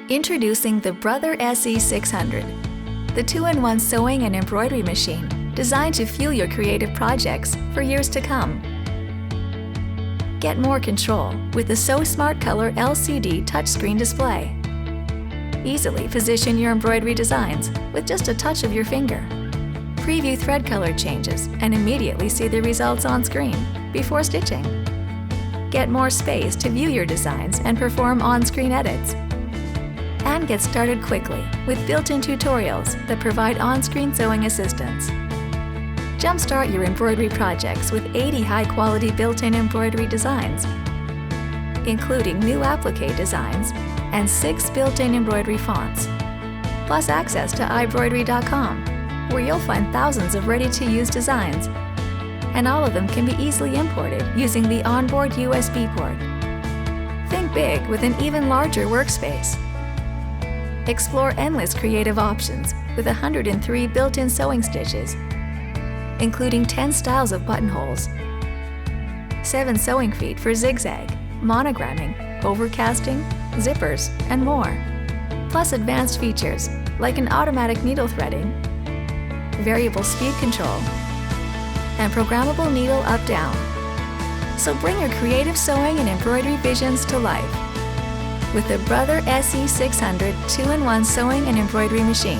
Introducing the Brother SE600, the two-in-one sewing and embroidery machine designed to fuel your creative projects for years to come. Get more control with the So Smart Color LCD touchscreen display. Easily position your embroidery designs with just a touch of your finger. Preview thread color changes and immediately see the results on screen before stitching. Get more space to view your designs and perform on-screen edits. And get started quickly with built-in tutorials that provide on-screen sewing assistance. Jumpstart your embroidery projects with 80 high-quality built-in embroidery designs, including new applique designs and 6 built-in embroidery fonts, plus access to iBroidery.com, where you'll find thousands of ready-to-use designs, and all of them can be easily imported using the onboard USB port. Think big with an even larger workspace. Explore endless creative options with 103 built-in sewing stitches, including 10 styles of buttonholes, 7 sewing feet for zigzag, monogramming, overcasting, zippers, and more. Plus advanced features like an automatic needle threading, variable speed control, and programmable needle up-down. So bring your creative sewing and embroidery visions to life with the Brother SE600 two-in-one sewing and embroidery machine.